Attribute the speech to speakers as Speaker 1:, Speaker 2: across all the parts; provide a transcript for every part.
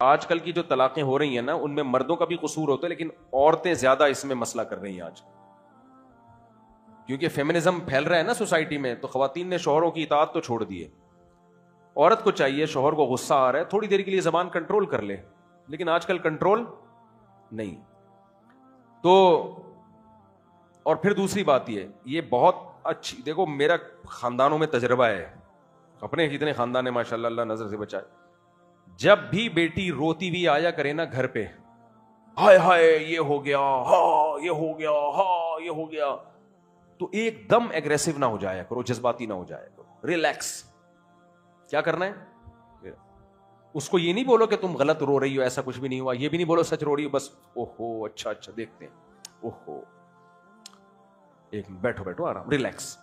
Speaker 1: آج کل کی جو طلاقیں ہو رہی ہیں نا ان میں مردوں کا بھی قصور ہوتا ہے لیکن عورتیں زیادہ اس میں مسئلہ کر رہی ہیں آج, کیونکہ فیمنزم پھیل رہا ہے نا سوسائٹی میں, تو خواتین نے شوہروں کی اطاعت تو چھوڑ دی ہے. عورت کو چاہیے شوہر کو غصہ آ رہا ہے تھوڑی دیر کے لیے زبان کنٹرول کر لے, لیکن آج کل کنٹرول نہیں. تو اور پھر دوسری بات یہ بہت اچھی, دیکھو میرا خاندانوں میں تجربہ ہے, اپنے کتنے خاندان ہے ماشاءاللہ, اللہ نظر سے بچائے. جب بھی بیٹی روتی بھی آیا کرے نا گھر پہ, ہائے ہائے یہ ہو گیا, ہاں یہ ہو گیا, ہاں یہ ہو گیا, تو ایک دم ایگریسو نہ ہو جایا کرو, جذباتی نہ ہو جایا کرو, ریلیکس. کیا کرنا ہے, اس کو یہ نہیں بولو کہ تم غلط رو رہی ہو, ایسا کچھ بھی نہیں ہوا, یہ بھی نہیں بولو سچ رو رہی ہو, بس اوہو اچھا اچھا دیکھتے ہیں, اوہو ایک بیٹھو بیٹھو آرام, ریلیکس.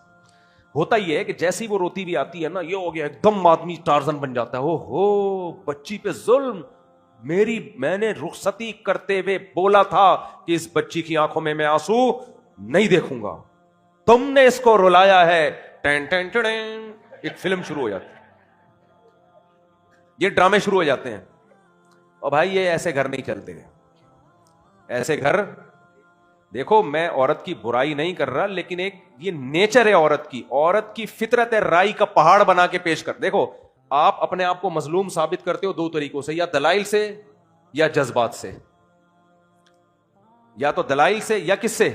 Speaker 1: ہوتا یہ ہے کہ جیسی وہ روتی بھی آتی ہے نا, یہ ہو گیا ایک دم آدمی ٹارزن بن جاتا ہے, اوہو بچی پہ ظلم, میں نے رخصتی کرتے ہوئے بولا تھا کہ اس بچی کی آنکھوں میں آنسو نہیں دیکھوں گا, تم نے اس کو رلایا ہے, ٹین ٹین ٹین, ایک فلم شروع ہو جاتی ہے, یہ ڈرامے شروع ہو جاتے ہیں. اور بھائی یہ ایسے گھر نہیں چلتے, ایسے گھر, دیکھو میں عورت کی برائی نہیں کر رہا, لیکن ایک یہ نیچر ہے عورت کی فطرت ہے رائی کا پہاڑ بنا کے پیش کر. دیکھو آپ اپنے آپ کو مظلوم ثابت کرتے ہو دو طریقوں سے, یا دلائل سے یا جذبات سے, یا تو دلائل سے یا کس سے,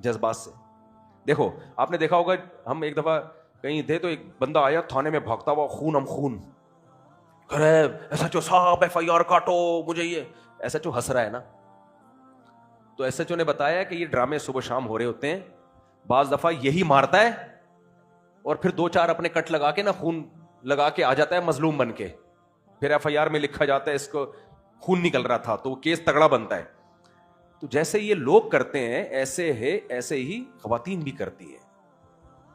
Speaker 1: جذبات سے. دیکھو آپ نے دیکھا ہوگا, ہم ایک دفعہ کہیں تھے تو ایک بندہ آیا تھانے میں بھاگتا ہوا, خون ہم خون, ایسا جو صاحب ایف آئی آر کاٹو مجھے, یہ ایسا جو ہنس رہا ہے نا. تو ایس ایچ او نے بتایا کہ یہ ڈرامے صبح شام ہو رہے ہوتے ہیں, بعض دفعہ یہی مارتا ہے اور پھر دو چار اپنے کٹ لگا کے نا خون لگا کے آ جاتا ہے مظلوم بن کے, پھر ایف آئی آر میں لکھا جاتا ہے اس کو خون نکل رہا تھا, تو وہ کیس تگڑا بنتا ہے. تو جیسے یہ لوگ کرتے ہیں ایسے ہی خواتین بھی کرتی ہیں,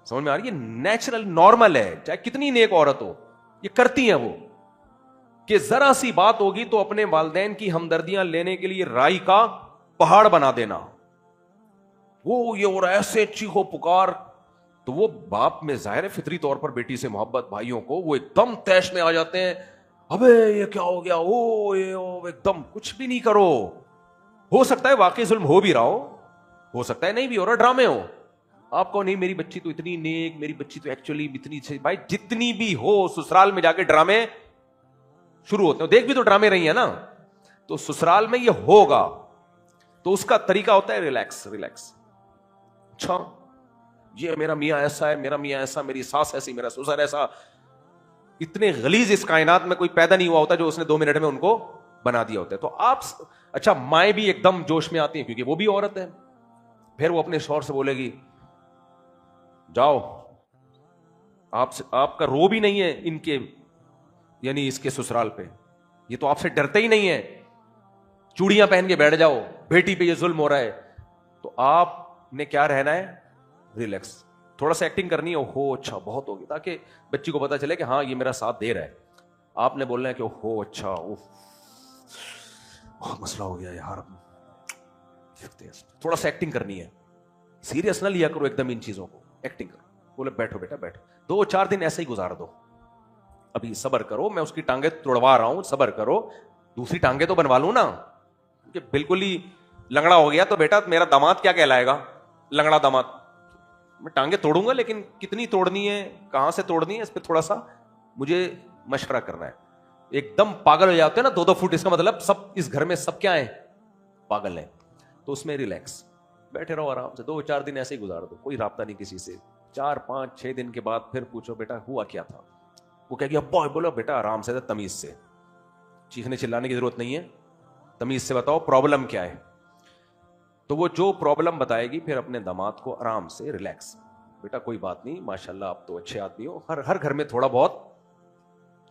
Speaker 1: سمجھ میں آ رہی ہے, نیچرل نارمل ہے, چاہے کتنی نیک عورت ہو یہ کرتی ہیں وہ, کہ ذرا سی بات ہوگی تو اپنے والدین کی ہمدردیاں لینے کے لیے رائی کا پہاڑ بنا دینا, وہ یہ اور ایسے چیخو پکار. تو وہ باپ میں ظاہر ہے فطری طور پر بیٹی سے محبت, بھائیوں کو, وہ ایک دم تیش میں آ جاتے ہیں, ابے یہ کیا ہو گیا, ایک دم کچھ بھی نہیں کرو. ہو سکتا ہے واقعی ظلم ہو بھی رہا ہو سکتا ہے نہیں بھی ہو رہا, ڈرامے ہو. آپ کو نہیں میری بچی تو اتنی نیک, میری بچی تو ایکچولی اتنی, بھائی جتنی بھی ہو سسرال میں جا کے ڈرامے شروع ہوتے ہیں, دیکھ بھی تو ڈرامے رہی ہیں نا, تو سسرال میں یہ ہوگا. تو اس کا طریقہ ہوتا ہے ریلیکس. اچھا یہ میرا میاں ایسا ہے, میرا میاں ایسا, میری ساس ایسی, میرا سسر ایسا. اتنے غلیظ اس کائنات میں کوئی پیدا نہیں ہوا ہوتا جو اس نے 2 منٹ میں ان کو بنا دیا ہوتا ہے. تو آپ اچھا مائیں بھی ایک دم جوش میں آتی ہیں کیونکہ وہ بھی عورت ہے, پھر وہ اپنے شوہر سے بولے گی جاؤ, آپ کا رو بھی نہیں ہے ان کے, یعنی اس کے سسرال پہ, یہ تو آپ سے ڈرتے ہی نہیں ہے, چوڑیاں پہن کے بیٹھ جاؤ, بیٹی پہ یہ ظلم ہو رہا ہے. تو آپ نے کیا رہنا ہے, ریلیکس, تھوڑا سا ایکٹنگ کرنی ہے, ہو اچھا بہت ہوگی, تاکہ بچی کو پتا چلے کہ ہاں یہ میرا ساتھ دے رہا ہے. آپ نے بولنا ہے کہ ہو اچھا بہت مسئلہ ہو گیا یار, تھوڑا سا ایکٹنگ کرنی ہے, سیریس نہ لیا کرو ایک دم ان چیزوں کو, ایکٹنگ کرو. بولے بیٹھو بیٹا بیٹھو, 2-4 دن ایسے ہی گزار دو, ابھی صبر کرو, میں اس کی ٹانگیں توڑوا رہا ہوں, صبر کرو, دوسری ٹانگیں تو بنوا لوں نا, کہ بالکل ہی لنگڑا ہو گیا تو بیٹا میرا داماد کیا کہلائے گا, لنگڑا داماد. میں ٹانگیں توڑوں گا لیکن کتنی توڑنی ہے, کہاں سے توڑنی ہے, اس پہ تھوڑا سا مجھے مشورہ کرنا ہے. ایک دم پاگل ہو جاتے ہیں نا 2-2 فٹ, اس کا مطلب سب اس گھر میں سب کیا ہیں, پاگل ہیں. تو اس میں ریلیکس بیٹھے رہو آرام سے, 2-4 دن ایسے ہی گزار دو, کوئی رابطہ نہیں کسی سے. 4-5-6 دن کے بعد پھر پوچھو بیٹا ہوا کیا تھا, وہ کہہ گیا ابا, بولو بیٹا آرام سے, تمیز سے, چیخنے چلانے کی ضرورت نہیں ہے, تمیز سے بتاؤ پرابلم کیا ہے. تو وہ جو پرابلم بتائے گی پھر اپنے داماد کو آرام سے ریلیکس, بیٹا کوئی بات نہیں, ماشاءاللہ آپ تو اچھے آدمی ہو, ہر گھر میں تھوڑا بہت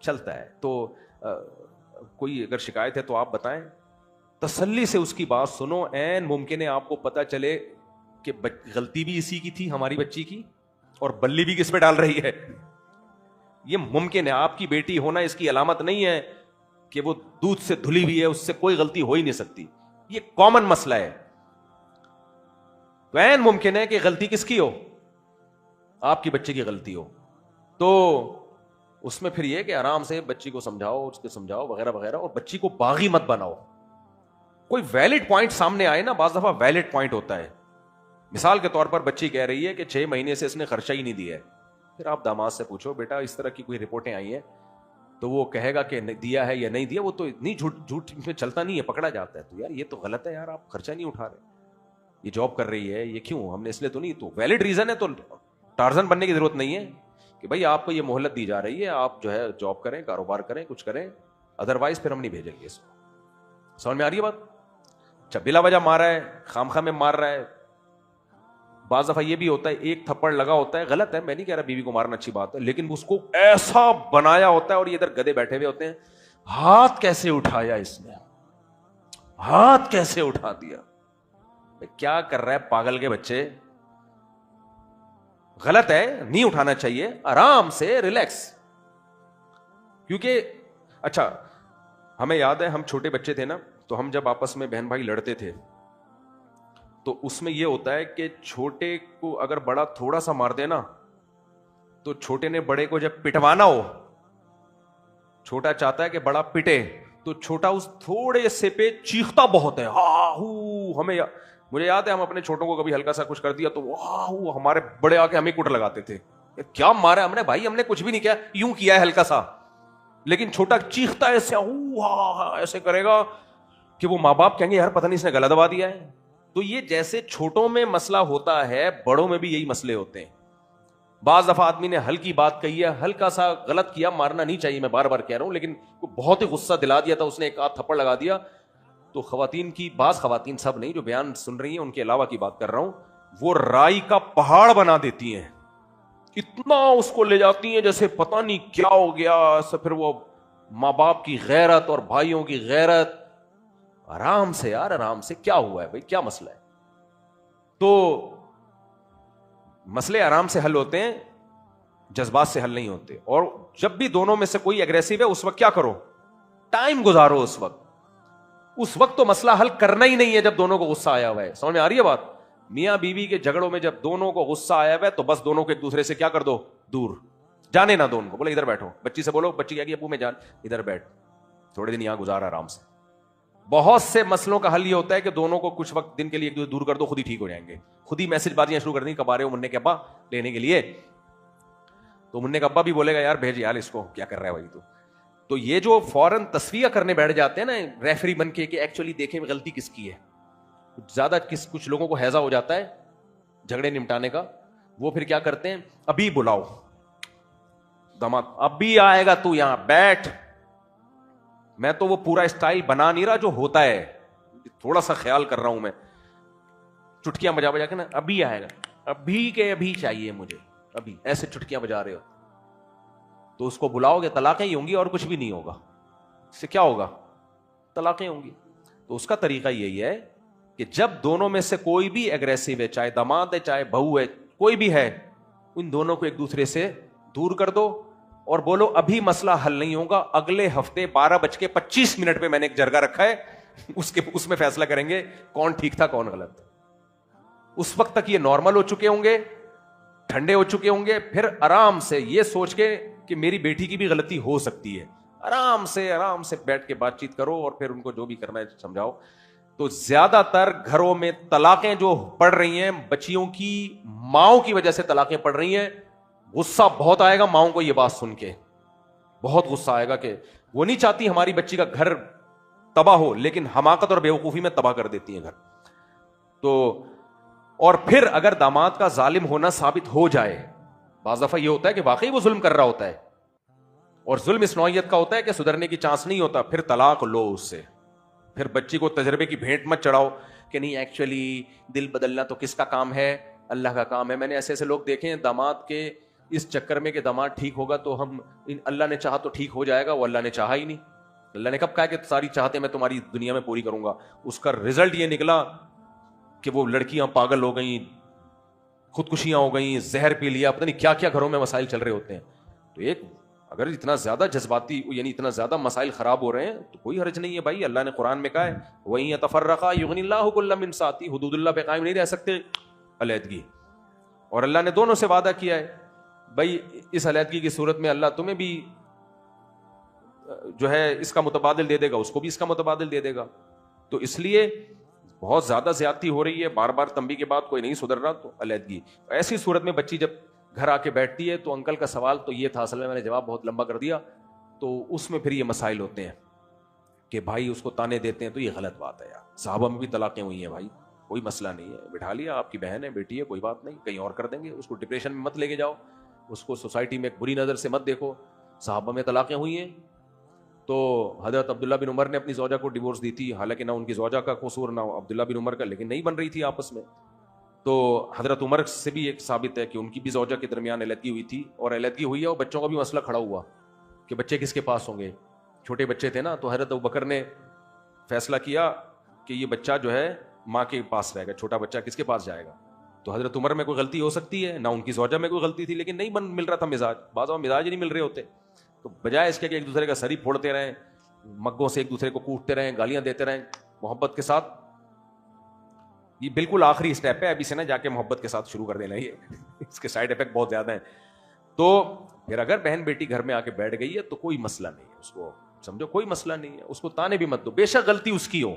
Speaker 1: چلتا ہے. تو کوئی اگر شکایت ہے تو آپ بتائیں, تسلی سے اس کی بات سنو. عین ممکن ہے آپ کو پتا چلے کہ غلطی بھی اسی کی تھی, ہماری بچی کی, اور بلی بھی کس پہ ڈال رہی ہے. یہ ممکن ہے, آپ کی بیٹی ہونا اس کی علامت نہیں ہے کہ وہ دودھ سے دھلی ہوئی ہے, اس سے کوئی غلطی ہو ہی نہیں سکتی, یہ کامن مسئلہ ہے. تو عین ممکن ہے کہ غلطی کس کی ہو, آپ کی بچے کی غلطی ہو. تو اس میں پھر یہ کہ آرام سے بچی کو سمجھاؤ، اس کو سمجھاؤ وغیرہ وغیرہ، اور بچی کو باغی مت بناؤ. کوئی ویلڈ پوائنٹ سامنے آئے نا، بعض دفعہ ویلڈ پوائنٹ ہوتا ہے. مثال کے طور پر بچی کہہ رہی ہے کہ 6 مہینے سے اس نے خرچہ ہی نہیں دیا ہے. پھر آپ داماد سے پوچھو بیٹا اس طرح کی کوئی رپورٹیں آئی ہیں، تو وہ کہے گا کہ دیا ہے یا نہیں دیا. وہ تو اتنی جھوٹ میں چلتا نہیں ہے، پکڑا جاتا ہے. تو یار یہ تو غلط ہے یار، آپ خرچہ نہیں اٹھا رہے، یہ جاب کر رہی ہے یہ کیوں، ہم نے اس لیے تو نہیں. تو ویلڈ ریزن ہے تو ٹارزن بننے کی ضرورت نہیں ہے کہ بھائی آپ کو یہ مہلت دی جا رہی ہے، آپ جو ہے جاب کریں، کاروبار کریں، کچھ کریں، ادروائز پھر ہم نہیں بھیجیں گے اس کو. سمجھ میں آ رہی ہے بات؟ اچھا بلا وجہ مارا ہے، خامخواہ میں مار رہا ہے. بعض دفعہ یہ بھی ہوتا ہے ایک تھپڑ لگا ہوتا ہے، غلط ہے، میں نہیں کہہ رہا بیوی کو مارنا اچھی بات ہے، لیکن اس کو ایسا بنایا ہوتا ہے اور یہ ادھر گدے بیٹھے ہوئے ہوتے ہیں، ہاتھ کیسے اٹھایا اس نے، ہاتھ کیسے اٹھا دیا. کیا کر رہا ہے پاگل کے بچے؟ غلط ہے، نہیں اٹھانا چاہیے، آرام سے ریلیکس. کیونکہ اچھا ہمیں یاد ہے ہم چھوٹے بچے تھے نا، تو ہم جب آپس میں بہن بھائی لڑتے تھے تو اس میں یہ ہوتا ہے کہ چھوٹے کو اگر بڑا تھوڑا سا مار دے نا، تو چھوٹے نے بڑے کو جب پٹوانا ہو، چھوٹا چاہتا ہے کہ بڑا پٹے، تو چھوٹا اس تھوڑے سے پہ چیختا بہت ہے، ہاں ہو. ہمیں مجھے یاد ہے ہم اپنے چھوٹوں کو کبھی ہلکا سا کچھ کر دیا تو واہ، ہمارے بڑے آ کے ہمیں کوٹ لگاتے تھے، کیا مارا ہم نے بھائی، ہم نے کچھ بھی نہیں کیا، یوں کیا ہے ہلکا سا. لیکن چھوٹا چیختا ایسے ایسے کرے گا کہ وہ ماں باپ کہیں گے یار پتہ نہیں اس نے گلا دبا دیا ہے. تو یہ جیسے چھوٹوں میں مسئلہ ہوتا ہے، بڑوں میں بھی یہی مسئلے ہوتے ہیں. بعض دفعہ آدمی نے ہلکی بات کہی ہے، ہلکا سا غلط کیا، مارنا نہیں چاہیے، میں بار بار کہہ رہا ہوں، لیکن بہت ہی غصہ دلا دیا تھا اس نے، ایک آدھ تھپڑ لگا دیا. تو خواتین کی، بعض خواتین، سب نہیں جو بیان سن رہی ہیں ان کے علاوہ کی بات کر رہا ہوں، وہ رائی کا پہاڑ بنا دیتی ہیں، اتنا اس کو لے جاتی ہیں جیسے پتہ نہیں کیا ہو گیا. پھر وہ ماں باپ کی غیرت اور بھائیوں کی غیرت. آرام سے یار، آرام سے، کیا ہوا ہے بھائی، کیا مسئلہ ہے؟ تو مسئلے آرام سے حل ہوتے ہیں، جذبات سے حل نہیں ہوتے. اور جب بھی دونوں میں سے کوئی اگریسو ہے اس وقت کیا کرو، ٹائم گزارو. اس وقت تو مسئلہ حل کرنا ہی نہیں ہے جب دونوں کو غصہ آیا ہوا ہے. سمجھ میں آ رہی ہے بات؟ میاں بیوی کے جھگڑوں میں جب دونوں کو غصہ آیا ہوا ہے تو بس دونوں کو ایک دوسرے سے کیا کر دو، دور جانے نہ دو. ان کو بولے ادھر بیٹھو، بچی سے بولو، بچی کہے گی ابو میں جان، ادھر بیٹھ، تھوڑے دن یہاں گزارا آرام سے. بہت سے مسئلوں کا حل یہ ہوتا ہے کہ دونوں کو کچھ وقت دن کے لیے ایک دوسرے دور کر دو، خود ہی ٹھیک ہو جائیں گے. خود ہی میسج بازیاں شروع کر دیں، کب آ رہے ہو مننے کے ابا لینے کے لیے، تو مننے کا ابا بھی بولے گا یار بھیج یار اس کو، کیا کر رہا ہے بھائی. تو یہ جو فوراً تصفیہ کرنے بیٹھ جاتے ہیں نا ریفری بن کے کہ ایکچولی دیکھیں غلطی کس کی ہے. زیادہ کچھ لوگوں کو ہیضہ ہو جاتا ہے جھگڑے نمٹانے کا، وہ پھر کیا کرتے ہیں، ابھی بلاؤ داماد، ابھی آئے گا تو یہاں بیٹھ. میں تو وہ پورا اسٹائل بنا نہیں رہا جو ہوتا ہے، تھوڑا سا خیال کر رہا ہوں میں، چٹکیاں بجا بجا کے نا، ابھی آئے گا، ابھی کے ابھی چاہیے مجھے، ابھی، ایسے چٹکیاں بجا رہے ہو. تو اس کو بلاؤ گے طلاقیں ہی ہوں گی اور کچھ بھی نہیں ہوگا. اس سے کیا ہوگا، طلاقیں ہوں گی. تو اس کا طریقہ یہی ہے کہ جب دونوں میں سے کوئی بھی اگریسو ہے، چاہے داماد ہے چاہے بہو ہے، کوئی بھی ہے، ان دونوں کو ایک دوسرے سے دور کر دو اور بولو ابھی مسئلہ حل نہیں ہوگا، اگلے ہفتے 12:25 پہ میں نے ایک جرگہ رکھا ہے، اس میں فیصلہ کریں گے کون ٹھیک تھا کون غلط. اس وقت تک یہ نارمل ہو چکے ہوں گے، ٹھنڈے ہو چکے ہوں گے، پھر آرام سے یہ سوچ کے کہ میری بیٹی کی بھی غلطی ہو سکتی ہے، آرام سے بیٹھ کے بات چیت کرو اور پھر ان کو جو بھی کرنا ہے سمجھاؤ. تو زیادہ تر گھروں میں طلاقیں جو پڑ رہی ہیں بچیوں کی ماؤں کی وجہ سے طلاقیں پڑ رہی ہیں. غصہ بہت آئے گا ماؤں کو یہ بات سن کے، بہت غصہ آئے گا کہ وہ نہیں چاہتی ہماری بچی کا گھر تباہ ہو، لیکن حماقت اور بیوقوفی میں تباہ کر دیتی ہیں گھر. تو اور پھر اگر داماد کا ظالم ہونا ثابت ہو جائے، بعض دفعہ یہ ہوتا ہے کہ واقعی وہ ظلم کر رہا ہوتا ہے اور ظلم اس نوعیت کا ہوتا ہے کہ سدھرنے کی چانس نہیں ہوتا، پھر طلاق لو اس سے. پھر بچی کو تجربے کی بھیٹ مت چڑھاؤ کہ نہیں ایکچولی دل بدلنا تو کس کا کام ہے، اللہ کا کام ہے. میں نے ایسے ایسے لوگ دیکھے ہیں داماد کے اس چکر میں کہ داماد ٹھیک ہوگا تو ہم اللہ نے چاہا تو ٹھیک ہو جائے گا، وہ اللہ نے چاہا ہی نہیں. اللہ نے کب کہا کہ ساری چاہتے میں تمہاری دنیا میں پوری کروں گا؟ اس کا رزلٹ یہ نکلا کہ وہ لڑکیاں پاگل ہو گئیں، خودکشیاں ہو گئیں، زہر پی لیا، پتہ نہیں کیا کیا گھروں میں مسائل چل رہے ہوتے ہیں. تو ایک اگر اتنا زیادہ جذباتی یعنی اتنا زیادہ مسائل خراب ہو رہے ہیں تو کوئی حرج نہیں ہے بھائی. اللہ نے قرآن میں کہا ہے وَإِن يَتَفَرَّقَا يُغْنِ اللَّهُ كُلًّا مِن سَعَتِهِ، حدود اللہ پہ قائم نہیں رہ سکتے علیحدگی. اور اللہ نے دونوں سے وعدہ کیا ہے بھائی اس علیحدگی کی صورت میں اللہ تمہیں بھی جو ہے اس کا متبادل دے دے گا، اس کو بھی اس کا متبادل دے دے گا. تو اس لیے بہت زیادہ زیادتی ہو رہی ہے، بار بار تنبیہ کے بعد کوئی نہیں سدھر رہا تو علیحدگی. ایسی صورت میں بچی جب گھر آ کے بیٹھتی ہے تو انکل کا سوال تو یہ تھا، اصل میں نے جواب بہت لمبا کر دیا، تو اس میں پھر یہ مسائل ہوتے ہیں کہ بھائی اس کو تانے دیتے ہیں تو یہ غلط بات ہے یار. صحابہ میں بھی طلاقیں ہوئی ہیں بھائی، کوئی مسئلہ نہیں ہے، بٹھا لیا، آپ کی بہن ہے، بیٹی ہے، کوئی بات نہیں، کہیں اور کر دیں گے. اس کو ڈپریشن میں مت لے کے جاؤ، اس کو سوسائٹی میں ایک بری نظر سے مت دیکھو. صحابہ میں طلاقیں ہوئی ہیں. تو حضرت عبداللہ بن عمر نے اپنی زوجہ کو ڈیورس دی تھی، حالانکہ نہ ان کی زوجہ کا قصور نہ عبداللہ بن عمر کا، لیکن نہیں بن رہی تھی آپس میں. تو حضرت عمر سے بھی ایک ثابت ہے کہ ان کی بھی زوجہ کے درمیان علیحدگی ہوئی تھی، اور علیحدگی ہوئی ہے اور بچوں کا بھی مسئلہ کھڑا ہوا کہ بچے کس کے پاس ہوں گے. چھوٹے بچے تھے نا، تو حضرت ابوبکر نے فیصلہ کیا کہ یہ بچہ جو ہے ماں کے پاس رہے گا، چھوٹا بچہ کس کے پاس جائے گا. تو حضرت عمر میں کوئی غلطی ہو سکتی ہے، نہ ان کی زوجہ میں کوئی غلطی تھی، لیکن نہیں مل رہا تھا مزاج، بعض مزاج ہی نہیں مل رہے ہوتے. تو بجائے اس کے کہ ایک دوسرے کا سر ہی پھوڑتے رہیں، مگوں سے ایک دوسرے کو کوٹتے رہیں، گالیاں دیتے رہیں محبت کے ساتھ، یہ بالکل آخری اسٹیپ ہے. ابھی سے نہ جا کے محبت کے ساتھ شروع کر دینا، یہ اس کے سائیڈ افیکٹ بہت زیادہ ہیں. تو پھر اگر بہن بیٹی گھر میں آ کے بیٹھ گئی ہے تو کوئی مسئلہ نہیں ہے، اس کو سمجھو کوئی مسئلہ نہیں ہے، اس کو تانے بھی مت دو، بے شک غلطی اس کی ہو.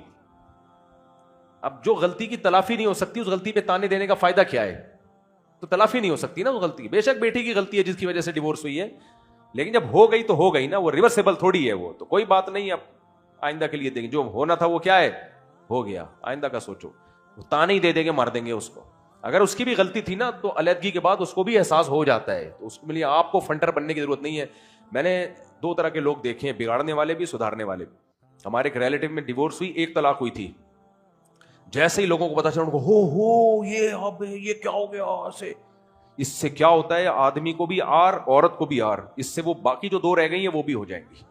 Speaker 1: اب جو غلطی کی تلافی نہیں ہو سکتی، اس غلطی پہ تانے دینے کا فائدہ کیا ہے؟ تو تلافی نہیں ہو سکتی نا اس غلطی. بے شک بیٹی کی غلطی ہے جس کی وجہ سے ڈیورس ہوئی ہے، لیکن جب ہو گئی تو ہو گئی نا، وہ ریورسیبل تھوڑی ہے، وہ تو کوئی بات نہیں. اب آئندہ کے لیے دیکھیں، جو ہونا تھا وہ کیا ہے، ہو گیا، آئندہ کا سوچو. تانے ہی دے دیں گے، مار دیں گے اس کو. اگر اس کی بھی غلطی تھی نا تو علیحدگی کے بعد اس کو بھی احساس ہو جاتا ہے، تو اس کے لیے آپ کو فنٹر بننے کی ضرورت نہیں ہے. میں نے دو طرح کے لوگ دیکھے ہیں، بگاڑنے والے بھی، سدھارنے والے بھی. ہمارے ایک ریلیٹیو میں ڈیورس ہوئی، ایک طلاق ہوئی تھی. جیسے ہی لوگوں کو پتا چلا ان کو ہو یہ کیا ہو گیا ایسے. اس سے کیا ہوتا ہے، آدمی کو بھی آر، عورت کو بھی آر، اس سے وہ باقی جو دو رہ گئی ہیں وہ بھی ہو جائیں گی.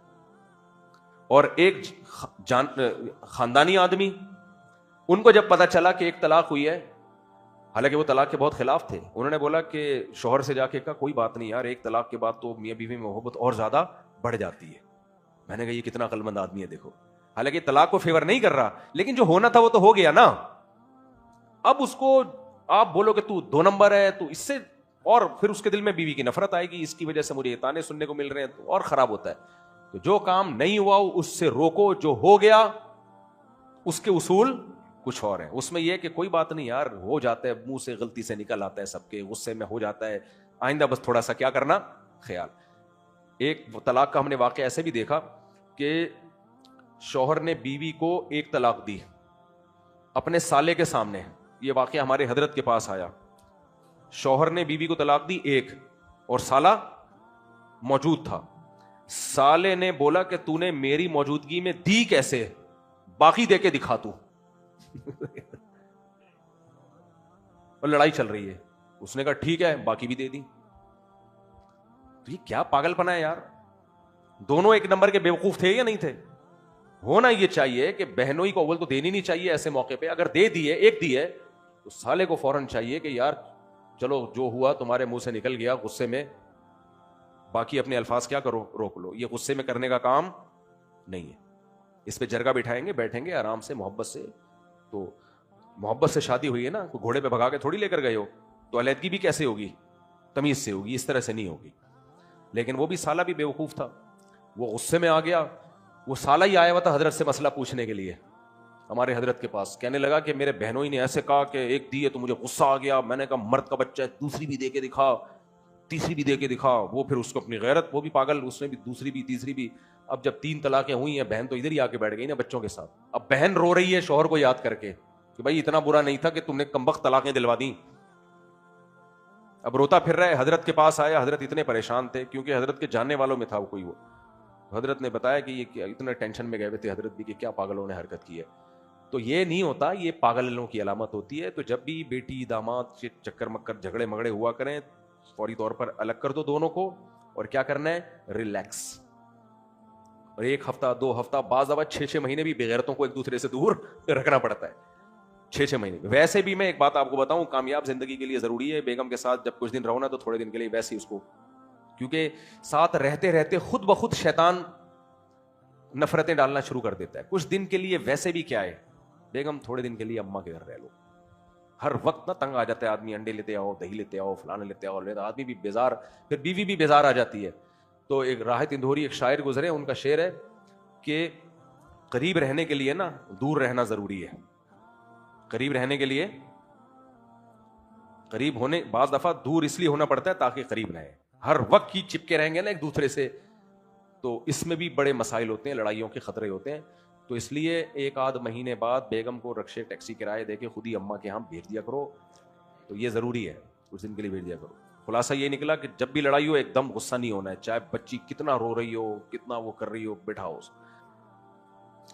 Speaker 1: اور ایک خاندانی آدمی، ان کو جب پتا چلا کہ ایک طلاق ہوئی ہے، حالانکہ وہ طلاق کے بہت خلاف تھے، انہوں نے بولا کہ شوہر سے جا کے کہا کوئی بات نہیں یار، ایک طلاق کے بعد تو میاں بیوی میں محبت اور زیادہ بڑھ جاتی ہے. میں نے کہا یہ کتنا عقل مند آدمی ہے. دیکھو حالانکہ طلاق کو فیور نہیں کر رہا، لیکن جو ہونا تھا وہ تو ہو گیا نا. اب اس کو آپ بولو کہ تو دو نمبر ہے، تو اس سے اور پھر اس کے دل میں بیوی کی نفرت آئے گی، اس کی وجہ سے مجھے تانے سننے کو مل رہے ہیں، تو اور خراب ہوتا ہے. تو جو کام نہیں ہوا اس سے روکو، جو ہو گیا اس کے اصول کچھ اور ہیں. اس میں یہ کہ کوئی بات نہیں یار، ہو جاتا ہے، منہ سے غلطی سے نکل آتا ہے، سب کے غصے میں ہو جاتا ہے، آئندہ بس تھوڑا سا کیا کرنا، خیال. ایک طلاق کا ہم نے واقعہ ایسے بھی دیکھا کہ شوہر نے بیوی کو ایک طلاق دی اپنے سالے کے سامنے. یہ واقعہ ہمارے حضرت کے پاس آیا. شوہر نے بیوی کو طلاق دی ایک، اور سالہ موجود تھا. سالے نے بولا کہ تو نے میری موجودگی میں دی کیسے، باقی دے کے دکھا تو. اور لڑائی چل رہی ہے. اس نے کہا ٹھیک ہے، باقی بھی دے دی. تو یہ کیا پاگل پنا ہے یار. دونوں ایک نمبر کے بیوقوف تھے یا نہیں تھے؟ ہونا یہ چاہیے کہ بہنوں ہی کو اول تو دینی نہیں چاہیے ایسے موقع پہ. اگر دے دیے، ایک دی ہے، تو سالے کو فوراً چاہیے کہ یار چلو جو ہوا تمہارے منہ سے نکل گیا غصے میں، باقی اپنے الفاظ کیا کرو، روک لو. یہ غصے میں کرنے کا کام نہیں ہے. اس پہ جرگہ بٹھائیں گے، بیٹھیں گے آرام سے، محبت سے. تو محبت سے شادی ہوئی ہے نا، کوئی گھوڑے پہ بھگا کے تھوڑی لے کر گئے ہو. تو علیحدگی بھی کیسے ہوگی، تمیز سے ہوگی، اس طرح سے نہیں ہوگی. لیکن وہ بھی سالہ بھی بیوقوف تھا، وہ غصے میں آ گیا. وہ سالہ ہی آیا ہوا تھا حضرت سے مسئلہ پوچھنے کے لیے ہمارے حضرت کے پاس. کہنے لگا کہ میرے بہنوں ہی نے ایسے کہا کہ ایک دی ہے تو مجھے غصہ آ گیا. میں نے کہا مرد کا بچہ ہے، دوسری بھی دے کے دکھا، تیسری بھی دے کے دکھا. وہ پھر اس کو اپنی غیرت، وہ بھی پاگل، اس نے بھی دوسری بھی تیسری بھی. اب جب 3 طلاقیں ہوئی ہیں، بہن تو ادھر ہی آ کے بیٹھ گئی نا بچوں کے ساتھ. اب بہن رو رہی ہے شوہر کو یاد کر کے کہ بھائی اتنا برا نہیں تھا کہ تم نے کمبخت طلاقیں دلوا دیں. اب روتا پھر رہا ہے. حضرت کے پاس آیا. حضرت اتنے پریشان تھے کیونکہ حضرت کے جاننے والوں میں تھا کوئی. وہ حضرت نے بتایا کہ یہ اتنا ٹینشن میں گئے ہوئے تھے حضرت بھی کہ کیا پاگلوں نے حرکت کی ہے. تو یہ نہیں ہوتا، یہ پاگلوں کی علامت ہوتی ہے. تو جب بھی بیٹی داماد چکر مکر جھگڑے مگڑے ہوا کریں، فوری طور پر الگ کر دو دونوں کو. اور کیا کرنا ہے، ریلیکس. اور 1 ہفتہ 2 ہفتہ، بعض دفعہ 6 مہینے بھی بغیرتوں کو ایک دوسرے سے دور رکھنا پڑتا ہے. 6 مہینے. ویسے بھی میں ایک بات آپ کو بتاؤں، کامیاب زندگی کے لیے ضروری ہے بیگم کے ساتھ جب کچھ دن رہو نا تو تھوڑے دن کے لیے ویسے ہی اس کو، کیونکہ ساتھ رہتے رہتے خود بخود شیطان نفرتیں ڈالنا شروع کر دیتا ہے. کچھ دن کے لیے ویسے بھی کیا ہے، بیگم تھوڑے دن کے لیے اماں کے گھر رہ لو، ہر وقت نا تنگ آ جاتا ہے آدمی, انڈے لیتے آؤ, دہی لیتے آؤ, فلانے لیتے آؤ, آدمی بھی بیزار, پھر بیوی بھی بیزار آ جاتی ہے. تو ایک راحت اندھوری ایک شاعر گزرے, ان کا شعر ہے کہ قریب رہنے کے لیے نا دور رہنا ضروری ہے. قریب رہنے کے لیے قریب ہونے, بعض دفعہ دور اس لیے ہونا پڑتا ہے تاکہ قریب رہیں. ہر وقت ہی چپکے رہیں گے نا ایک دوسرے سے تو اس میں بھی بڑے مسائل ہوتے ہیں, لڑائیوں کے خطرے ہوتے ہیں. تو اس لیے ایک آدھ مہینے بعد بیگم کو رکشے ٹیکسی کرائے دے کے خود ہی اماں کے ہاں بھیج دیا کرو, تو یہ ضروری ہے, کچھ دن کے لیے بھیج دیا کرو. خلاصہ یہ نکلا کہ جب بھی لڑائی ہو ایک دم غصہ نہیں ہونا ہے, چاہے بچی کتنا رو رہی ہو, کتنا وہ کر رہی ہو, بٹھاؤ اس.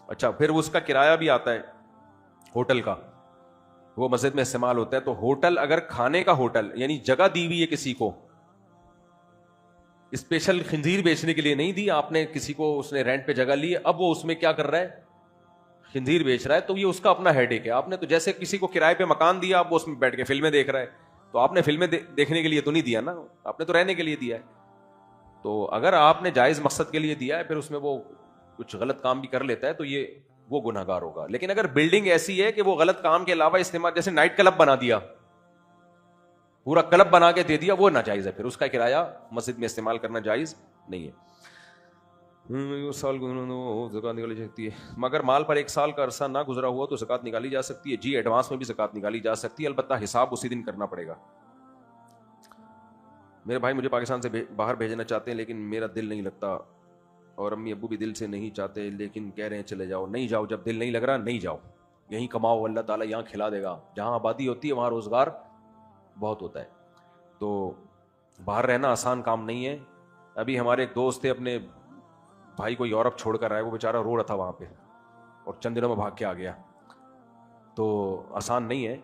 Speaker 1: اچھا, پھر اس کا کرایہ بھی آتا ہے ہوٹل کا, وہ مسجد میں استعمال ہوتا ہے. تو ہوٹل اگر کھانے کا ہوٹل یعنی جگہ دی ہوئی ہے کسی کو, اسپیشل خنزیر بیچنے کے لیے نہیں دی آپ نے, کسی کو اس نے رینٹ پہ جگہ لی, اب وہ اس میں کیا کر رہا ہے, خنزیر بیچ رہا ہے, تو یہ اس کا اپنا ہیڈ ایک ہے. آپ نے تو جیسے کسی کو کرائے پہ مکان دیا, آپ وہ اس میں بیٹھ کے فلمیں دیکھ رہا ہے, تو آپ نے فلمیں دیکھنے کے لیے تو نہیں دیا نا, آپ نے تو رہنے کے لیے دیا ہے. تو اگر آپ نے جائز مقصد کے لیے دیا ہے, پھر اس میں وہ کچھ غلط کام بھی کر لیتا ہے, تو یہ وہ گناہ گار ہوگا. لیکن اگر بلڈنگ ایسی ہے کہ وہ غلط کام کے علاوہ استعمال, جیسے نائٹ کلب بنا دیا, پورا کلب بنا کے دے دیا, وہ ناجائز ہے, پھر اس کا کرایہ مسجد میں استعمال کرنا جائز نہیں ہے. سال زکات نکالی جا سکتی ہے, مگر مال پر 1 سال کا عرصہ نہ گزرا ہوا تو زکات نکالی جا سکتی ہے. جی, ایڈوانس میں بھی زکات نکالی جا سکتی ہے, البتہ حساب اسی دن کرنا پڑے گا. میرے بھائی مجھے پاکستان سے باہر بھیجنا چاہتے ہیں, لیکن میرا دل نہیں لگتا, اور امی ابو بھی دل سے نہیں چاہتے, لیکن کہہ رہے ہیں چلے جاؤ. نہیں جاؤ, جب دل نہیں لگ رہا نہیں جاؤ, یہیں کماؤ, اللہ تعالیٰ یہاں کھلا دے گا. جہاں آبادی ہوتی ہے وہاں روزگار بہت ہوتا ہے. تو باہر رہنا آسان کام نہیں ہے. ابھی ہمارے ایک دوست تھے, اپنے بھائی کو یورپ چھوڑ کر آئے, وہ بیچارہ رو رہا تھا وہاں پہ, اور چند دنوں میں بھاگ کے آ گیا. تو آسان نہیں ہے.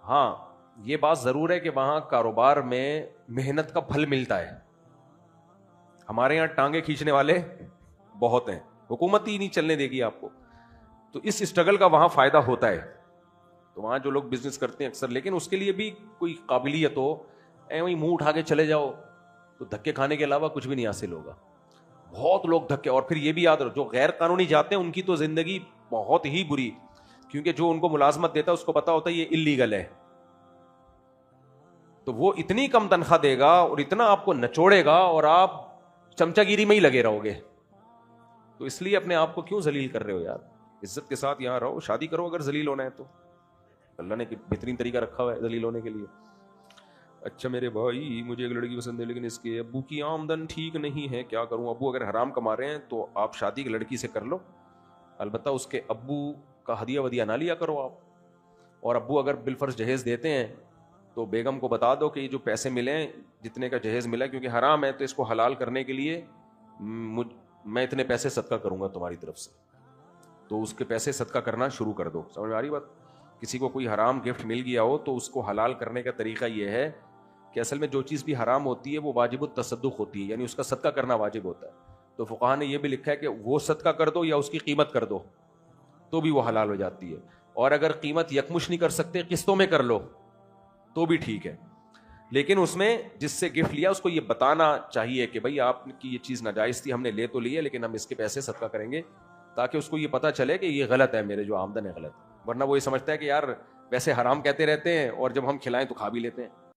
Speaker 1: ہاں, یہ بات ضرور ہے کہ وہاں کاروبار میں محنت کا پھل ملتا ہے. ہمارے یہاں ٹانگیں کھینچنے والے بہت ہیں, حکومت ہی نہیں چلنے دے گی آپ کو, تو اس اسٹرگل کا وہاں فائدہ ہوتا ہے. تو وہاں جو لوگ بزنس کرتے ہیں اکثر, لیکن اس کے لیے بھی کوئی قابلیت ہو, وہیں منہ اٹھا کے چلے جاؤ تو دھکے کھانے کے علاوہ کچھ بھی نہیں حاصل ہوگا. بہت لوگ دھکے, اور پھر یہ بھی یاد رکھو, جو غیر قانونی جاتے ہیں ان کی تو زندگی بہت ہی بری, کیونکہ جو ان کو ملازمت دیتا ہے اس کو پتا ہوتا ہے یہ اللیگل ہے, تو وہ اتنی کم تنخواہ دے گا اور اتنا آپ کو نچوڑے گا, اور آپ چمچا گیری میں ہی لگے رہو گے. تو اس لیے اپنے آپ کو کیوں ذلیل کر رہے ہو یار, عزت کے ساتھ یہاں رہو, شادی کرو اگر ذلیل ہونا ہے تو, اللہ نے بہترین طریقہ رکھا ہوا ہے ذلیل ہونے کے لیے. اچھا میرے بھائی, مجھے ایک لڑکی پسند ہے لیکن اس کے ابو کی آمدن ٹھیک نہیں ہے, کیا کروں؟ ابو اگر حرام کما رہے ہیں تو آپ شادی کی لڑکی سے کر لو, البتہ اس کے ابو کا ہدیہ ودیہ نہ لیا کرو آپ. اور ابو اگر بالفرض جہیز دیتے ہیں تو بیگم کو بتا دو کہ یہ جو پیسے ملیں, جتنے کا جہیز ملا, کیونکہ حرام ہے تو اس کو حلال کرنے کے لیے میں اتنے پیسے صدقہ کروں گا تمہاری طرف سے, تو اس کے پیسے صدقہ کرنا شروع کر دو. سمجھ میں آ رہی بات؟ کسی کو کوئی حرام گفٹ مل گیا ہو تو اس کو حلال کرنے کا طریقہ یہ ہے کہ اصل میں جو چیز بھی حرام ہوتی ہے وہ واجب التصدق ہوتی ہے, یعنی اس کا صدقہ کرنا واجب ہوتا ہے. تو فقہا نے یہ بھی لکھا ہے کہ وہ صدقہ کر دو یا اس کی قیمت کر دو تو بھی وہ حلال ہو جاتی ہے, اور اگر قیمت یکمش نہیں کر سکتے, قسطوں میں کر لو تو بھی ٹھیک ہے. لیکن اس میں جس سے گفٹ لیا اس کو یہ بتانا چاہیے کہ بھائی آپ کی یہ چیز ناجائز تھی, ہم نے لے تو لی ہے لیکن ہم اس کے پیسے صدقہ کریں گے, تاکہ اس کو یہ پتا چلے کہ یہ غلط ہے, میرے جو آمدن ہے غلط. ورنہ وہ یہ سمجھتا ہے کہ یار پیسے حرام کہتے رہتے ہیں اور جب ہم کھلائیں تو کھا بھی لیتے ہیں.